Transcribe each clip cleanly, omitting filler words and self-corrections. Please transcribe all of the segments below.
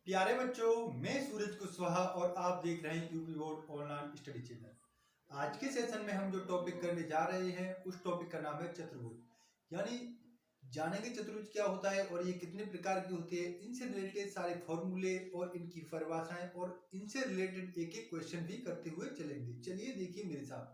प्यारे बच्चों, मैं सूरज कुशवाहा और आप देख रहे हैं UP board online study channel. आज के सेशन में हम जो टॉपिक करने जा रहे हैं उस टॉपिक का नाम है चतुर्भुज। यानी जानेंगे चतुर्भुज क्या होता है और ये कितने प्रकार की होती है, इनसे रिलेटेड सारे फॉर्मूले और इनकी परिभाषाएं और इनसे रिलेटेड एक एक क्वेश्चन भी करते हुए चलेंगे। चलिए देखिए मेरे साथ।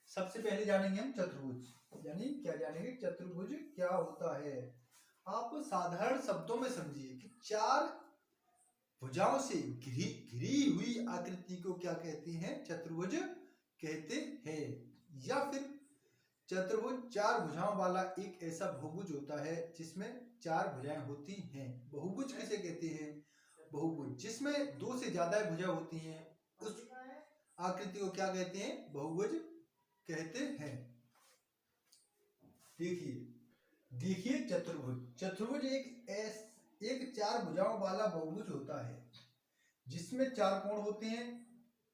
सबसे पहले जानेंगे हम चतुर्भुज। यानी क्या जानेंगे, चतुर्भुज क्या होता है। आप साधारण शब्दों में समझिए कि चार भुजाओं से घिरी घिरी हुई आकृति को क्या कहते हैं, चतुर्भुज कहते हैं। या फिर चतुर्भुज चार भुजाओं वाला एक ऐसा बहुभुज होता है जिसमें चार भुजाएं होती हैं। बहुभुज किसे कहते हैं? बहुभुज जिसमें दो से ज्यादा भुजा होती हैं उस आकृति को क्या कहते हैं, बहुभुज कहते हैं। देखिए चतुर्भुज। चतुर्भुज एक चार भुजाओं वाला बहुभुज होता है जिसमें चार कोण होते हैं।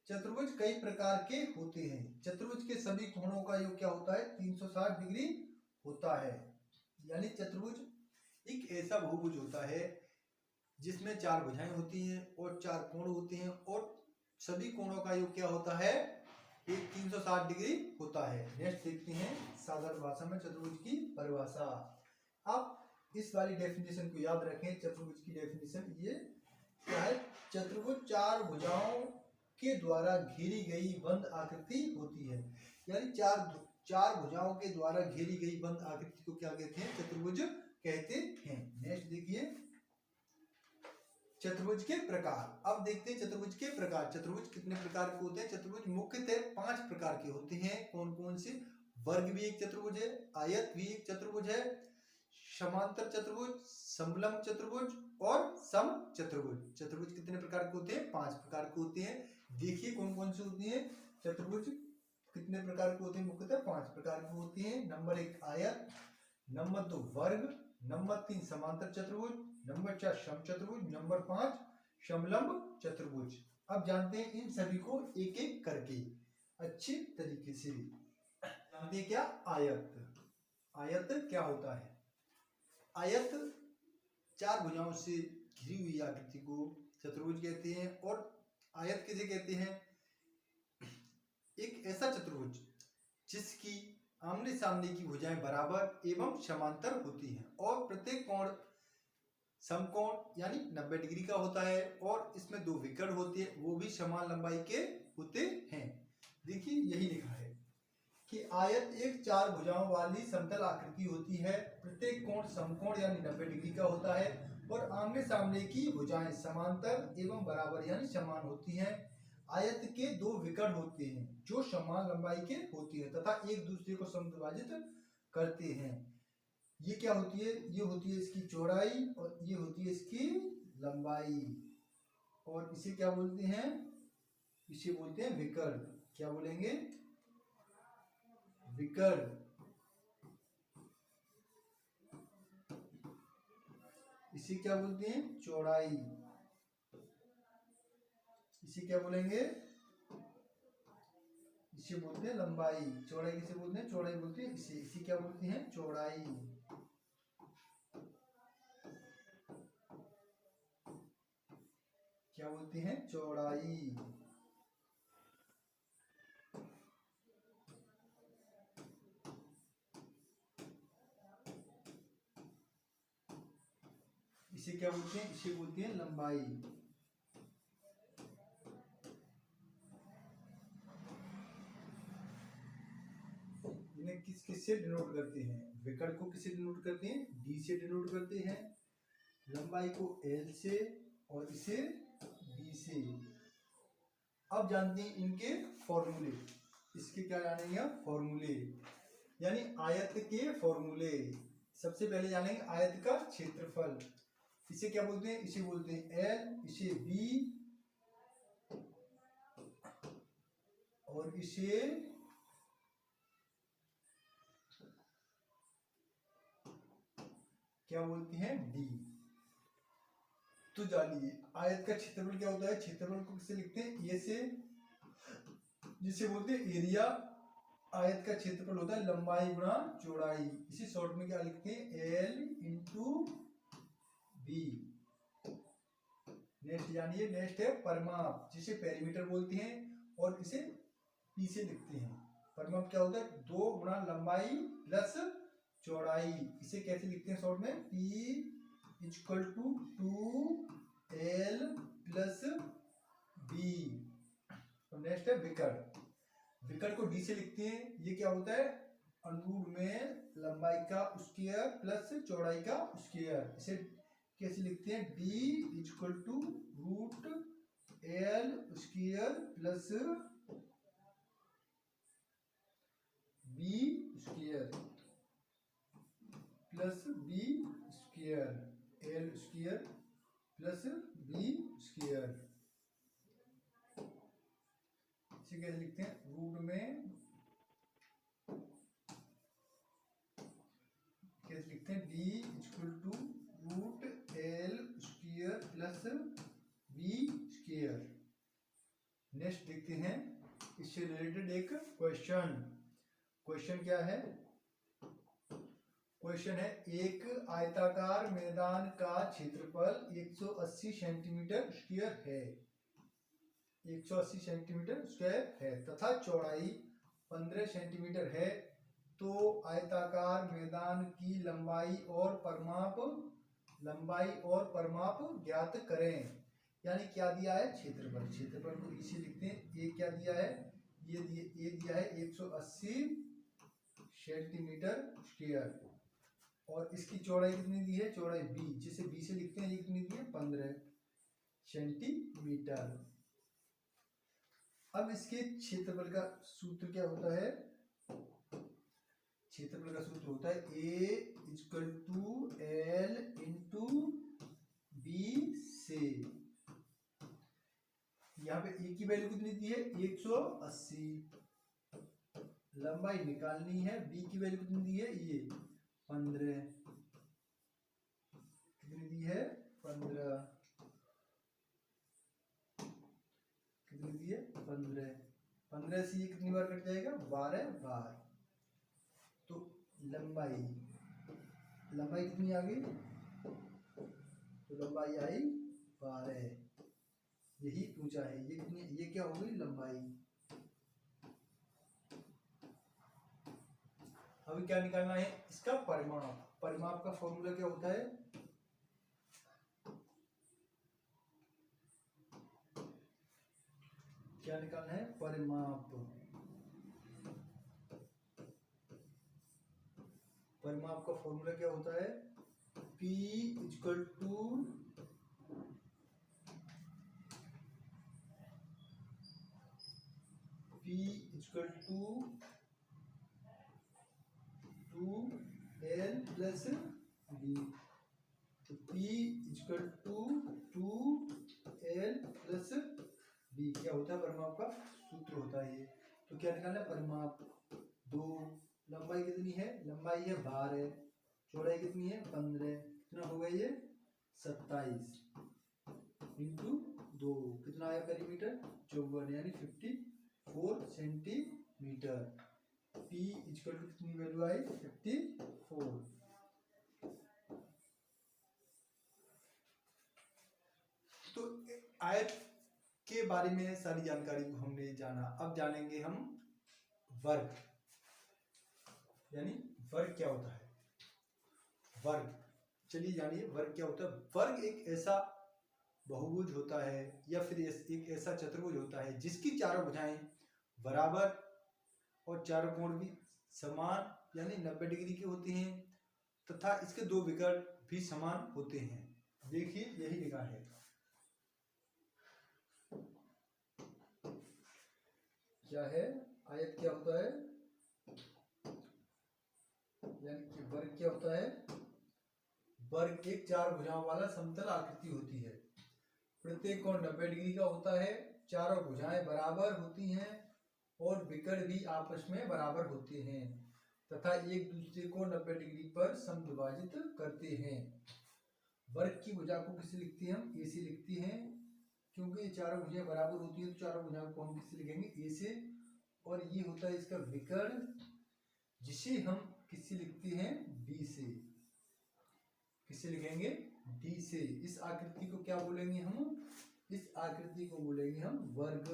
चतुर्भुज कई प्रकार के होते हैं। चतुर्भुज के सभी कोणों का योग क्या होता है, 360 डिग्री होता है। यानी चतुर्भुज एक ऐसा बहुभुज होता है जिसमें चार भुजाएं होती हैं और चार कोण होते हैं और सभी कोणों का योग क्या होता है, एक 360 डिग्री होता है। नेक्स्ट देखते हैं साधारण भाषा में चतुर्भुज की परिभाषा। आप इस वाली डेफिनेशन को याद रखें। चतुर्भुज की डेफिनेशन ये क्या है, चतुर्भुज चार भुजाओं के द्वारा घेरी गई बंद आकृति होती है। यानी चार भुजाओं के द्वारा घेरी गई बंद आकृति को क्या कहते हैं, चतुर्भुज कहते हैं। नेक्स्ट देखिए चतुर्भुज के प्रकार। अब देखते हैं चतुर्भुज के प्रकार। चतुर्भुज कितने प्रकार के होते हैं? चतुर्भुज मुख्यतः 5 प्रकार के होते हैं। कौन कौन से? वर्ग भी एक चतुर्भुज है, आयत भी एक चतुर्भुज है, समांतर चतुर्भुज, समलंब चतुर्भुज और सम चतुर्भुज। चतुर्भुज कितने प्रकार के होते हैं? 5 प्रकार के होते हैं। देखिए कौन कौन से होती हैं चतुर्भुज, कितने प्रकार के होते हैं? मुख्यतः 5 प्रकार के होते हैं। नंबर 1 आयत, नंबर 2 वर्ग, नंबर 3 समांतर चतुर्भुज, नंबर 4 सम चतुर्भुज, नंबर 5 समलंब चतुर्भुज। अब जानते हैं इन सभी को एक एक करके अच्छी तरीके से। जानते हैं क्या आयत? आयत क्या होता है? आयत चार भुजाओं से घिरी हुई आकृति को चतुर्भुज कहते हैं। और आयत किसे कहते हैं? एक ऐसा चतुर्भुज जिसकी आमने सामने की भुजाएं बराबर एवं समांतर होती हैं और प्रत्येक कोण समकोण यानी 90 डिग्री का होता है और इसमें दो विकर्ण होते हैं, वो भी समान लंबाई के होते हैं। देखिए यही लिखा है कि आयत एक चार भुजाओं वाली समतल आकृति होती है। प्रत्येक कोण समकोण यानी 90 डिग्री का होता है और आमने सामने की भुजाएं समांतर एवं बराबर यानी समान होती हैं। आयत के दो विकर्ण होते हैं जो समान लंबाई के होते हैं तथा एक दूसरे को समद्विभाजित करते हैं। ये क्या होती है? ये होती है इसकी चौड़ाई और ये होती है इसकी लंबाई। और इसे क्या बोलते हैं? इसे बोलते हैं विकर्ण। क्या बोलेंगे? विकर्ण। इसे क्या बोलते हैं? चौड़ाई। इसे क्या बोलेंगे? इसे बोलते हैं लंबाई। चौड़ाई किसे बोलते हैं? चौड़ाई बोलते हैं इसे। इसे क्या बोलते हैं? चौड़ाई। क्या बोलते हैं? चौड़ाई। इसे क्या बोलते हैं? इसे बोलते हैं लंबाई। इन्हें किस किस से डिनोट करते हैं? विकर्ण को किससे डिनोट करते हैं? डी से डिनोट करते हैं, लंबाई को एल से और इसे बी से। अब जानते हैं इनके फॉर्मूले। इसके क्या जानेंगे? फॉर्मूले यानी आयत के फॉर्मूले। सबसे पहले जानेंगे आयत का क्षेत्रफल। इसे क्या बोलते हैं? इसे बोलते हैं एल, इसे बी और इसे क्या बोलते हैं? डी। तो जानिए आयत का क्षेत्रफल क्या होता है। क्षेत्रफल को किससे लिखते हैं? ए से, जिसे बोलते हैं एरिया। आयत का क्षेत्रफल होता है लंबाई गुणा चौड़ाई। इसे शॉर्ट में क्या लिखते हैं? L into B. नेक्स्ट जानिए, नेक्स्ट है परिमाप, जिसे पेरीमीटर बोलते हैं और इसे पी से लिखते हैं। परिमाप क्या होता है? 2 गुणा लंबाई प्लस चौड़ाई। इसे कैसे लिखते हैं शॉर्ट में? P equal to 2L plus B। Next है विकर्ण। विकर्ण को D से लिखते हैं। ये क्या होता है? अनुरूप में लंबाई का स्क्वायर प्लस चौड़ाई का स्क्वायर। इसे कैसे लिखते हैं? D equal to root L square plus B square plus B square, L square plus B square. इसे कैसे लिखते हैं? रूट में कैसे लिखते हैं? D equal to root L square plus B square. Next देखते हैं इससे रिलेटेड एक क्वेश्चन। क्वेश्चन क्या है? क्वेश्चन है, एक आयताकार मैदान का क्षेत्रफल 180 सेंटीमीटर स्क्वायर है, 180 सेंटीमीटर स्क्वायर है तथा चौड़ाई 15 सेंटीमीटर है, तो आयताकार मैदान की लंबाई और परिमाप ज्ञात करें। यानी क्या दिया है? क्षेत्रफल। क्षेत्रफल को इसे लिखते हैं। ये क्या दिया है? ये दिया है 180 सेंटीमीटर स्क्वायर और इसकी चौड़ाई कितनी दी है? चौड़ाई B, जिसे B से लिखते हैं। ये कितनी दी है? 15 सेंटीमीटर। अब इसके क्षेत्रफल का सूत्र क्या होता है? क्षेत्रफल का सूत्र होता है A equal to L into B से। यहाँ पे A की वैल्यू कितनी दी है? 180। लंबाई निकालनी है। B की वैल्यू कितनी दी है? ये 15। कितनी दी है? 15। कितनी दी है? 15। 15 से ये कितनी बार कट जाएगा? 12 बार। तो लंबाई कितनी आ गई? तो लंबाई आई 12। यही पूछा है। ये कितनी? ये क्या हो गई? लंबाई। अभी क्या निकालना है? इसका परिमाप। परिमाप का फॉर्मूला क्या होता है? क्या निकालना है? परिमाप। परिमाप का फॉर्मूला क्या होता है? P equal to L plus B। तो P equal to 2L plus B क्या होता है? परिमाप का सूत्र होता है ये। तो क्या निकालना है? परिमाप 2। लंबाई कितनी है? लंबाई है 12। चौड़ाई कितनी है? 15। कितना होगा ये? 27 इंटू 2। कितना आया पेरीमीटर? 54 यानी 54 सेंटीमीटर। P इक्वल टू कितनी वैल्यू आई? 54। तो आयत के बारे में सारी जानकारी को हमने जाना। अब जानेंगे हम वर्ग। यानी वर्ग क्या होता है? वर्ग, चलिए जानिए वर्ग क्या होता है। वर्ग एक ऐसा बहुभुज होता है या फिर एक ऐसा चतुर्भुज होता है जिसकी चारों भुजाएं बराबर और चारों कोण भी समान यानी 90 डिग्री के होते हैं तथा इसके 2 विकर्ण भी समान होते हैं। देखिए यही लिखा है। क्या है? आयत क्या होता है? यानी कि वर्ग क्या होता है? वर्ग एक 4 भुजाओं वाला समतल आकृति होती है। प्रत्येक कोण 90 डिग्री का होता है, चारों भुजाएं बराबर होती हैं और विकर्ण भी आपस में बराबर होते हैं तथा एक दूसरे को 90 डिग्री पर समद्विभाजित करते हैं। वर्ग की भुजा को किससे लिखते हैं? हम ए से लिखते हैं। क्योंकि ये चारों भुजाएं बराबर होती हैं तो चारों भुजाओं को हम किससे लिखेंगे? ए से। और ये होता है इसका विकर्ण, जिसे हम किससे लिखते हैं? बी से। किससे लिखेंगे? डी से। इस आकृति को क्या बोलेंगे हम? आकृति को बोलेंगे हम वर्ग।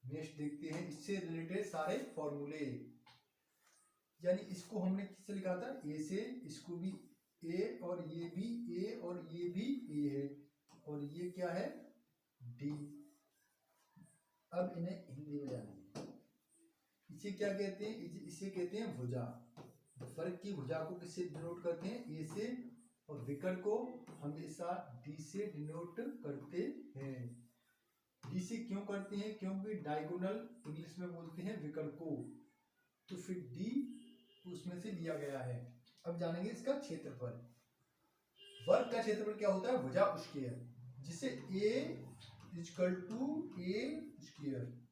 नेक्स्ट देखते हैं इससे रिलेटेड सारे फॉर्मूले। यानी इसको हमने किससे लिखा था, ए से, इसको भी ए और ये भी ए और ये भी ए है, और ये क्या है, डी। अब इन्हें हिंदी में जानिए। इसे क्या कहते हैं, इसे कहते हैं भुजा। वर्ग की भुजा को किससे डिनोट करते हैं, ए से, और विकर्ण को हमेशा डी से डिनोट करते हैं। डी से क्यों करते हैं, क्योंकि डायगोनल इंग्लिश में बोलते हैं विकर्ण को, तो फिर डी उसमें से लिया गया है। अब जानेंगे इसका क्षेत्रफल। वर्ग का क्षेत्रफल क्या होता है, भुजा स्क्वायर, जिसे ए इक्वल टू ए स्क्वायर।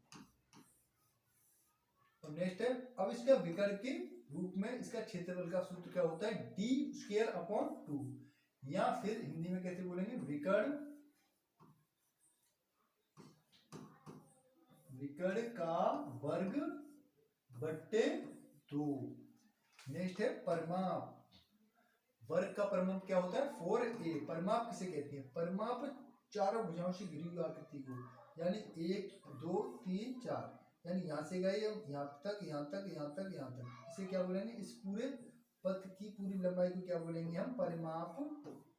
और नेक्स्ट है, अब इसका विकर्ण के रूप में इसका क्षेत्रफल का सूत्र क्या होता है, डी स्क्वायर अपॉन 2, या फिर हिंदी में कैसे बोलेंगे, विकर्ण का वर्ग बट्टे 2। नेक्स्ट है परिमाप। वर्ग का परिमाप क्या होता है, 4a। परिमाप किसे कहते हैं, परिमाप चारों भुजाओं से घिरी हुई आकृति को, यानी 1 2 3 4, यानी यहाँ से गए यहाँ तक, यहाँ तक, यहाँ तक, यहाँ तक, इसे क्या बोलेंगे, इस पूरे पथ की पूरी लंबाई को क्या बोलेंगे हम, परिमाप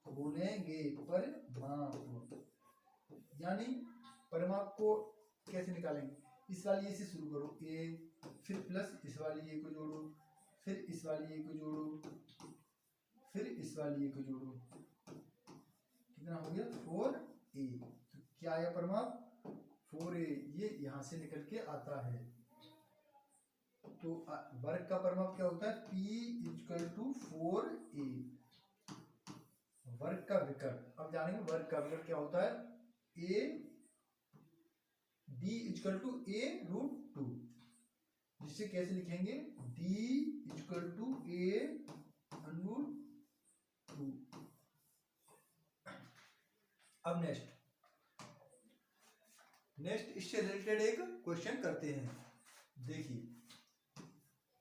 बोलेंगे, परिमाप। यानी परिमाप को कैसे निकालेंगे, इस वाली ए से शुरू करो, ए, फिर प्लस इस वाली ए को जोड़ो, फिर इस वाली ए को जोड़ो, फिर इस वाली ए को जोड़ो, कितना हो गया, 4a। तो क्या आया परिमाप, 4a। ये यहां से निकल के आता है। तो वर्ग का परिमाप क्या होता है, p इक्वल टू 4a। वर्ग का विकर्ण, अब जानेंगे वर्ग का विकर्ण क्या होता है, a d equal to a root 2, जिससे कैसे लिखेंगे, d equal to a root 2। अब नेक्स्ट इससे रिलेटेड एक क्वेश्चन करते हैं। देखिए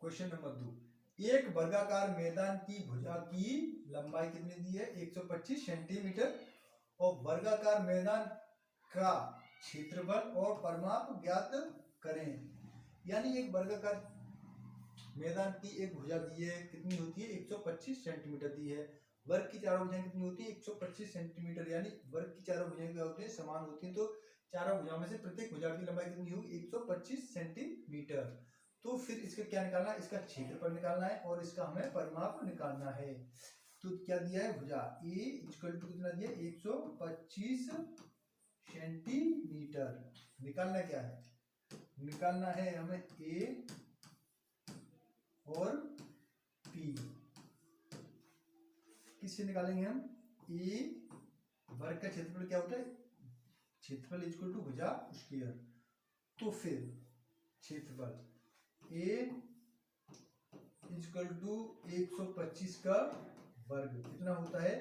क्वेश्चन नंबर 2, एक वर्गाकार मैदान की भुजा की लंबाई कितनी दी है, 125 सेंटीमीटर, और वर्गाकार मैदान का क्षेत्रफल और परिमाप ज्ञात करें। यानी एक वर्गाकार मैदान की एक भुजा दी है, कितनी होती है, 125 सेंटीमीटर दी है। वर्ग की चारों भुजाएं कितनी होती है, 125 सेंटीमीटर, यानी वर्ग की चारों भुजाएं क्या होती है, समान होती हैं। तो चारों भुजाओं में से प्रत्येक भुजा की लंबाई कितनी होगी, 125 सेंटीमीटर। तो फिर इसका क्या निकालना है, इसका क्षेत्रफल निकालना है और इसका हमें परिमाप निकालना है। तो क्या दिया है, भुजा ए इक्वल टू कितना दिया, 125 सेंटीमीटर। निकालना क्या है, निकालना है हमें ए और पी। किससे निकालेंगे हम, ए वर्ग का क्षेत्रफल क्या होता है, क्षेत्रफल इक्वल टू भुजा स्क्वायर। तो फिर क्षेत्रफल ए इक्वल टू 125 का वर्ग कितना होता है,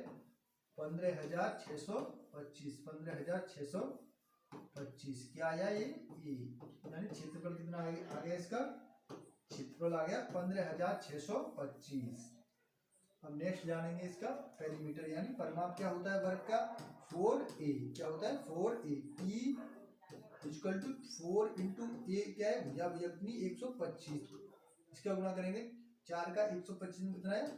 15,625। 15,625 क्या आया, ये यानी क्षेत्रफल कितना आ गया, इसका क्षेत्रफल आ गया 15,625। अब नेक्स्ट जानेंगे इसका पेरीमीटर, यानी परिमाप क्या होता है वर्ग का, 4a। क्या होता है, 4a। p equal to 4 into A क्या है, भुजा भुजकनी 125, इसका गुणा करेंगे 4 का 125 में कितना है,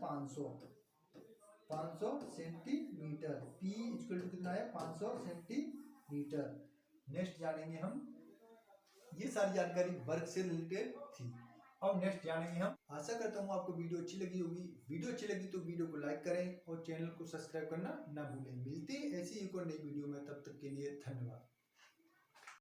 500 सेंटीमीटर। p इक्वल टू कितना है, 500 सेंटीमीटर। नेक्स्ट जानेंगे हम, ये सारी जानकारी वर्ग से रिलेटेड थी। अब नेक्स्ट जानेंगे हम, आशा करता हूँ आपको वीडियो अच्छी लगी होगी। वीडियो अच्छी लगी तो वीडियो को लाइक करें और चैनल को सब्सक्राइब करना ना भूलें। मिलते हैं ऐसी एक और नई वीडियो में, तब तक के लिए धन्यवाद।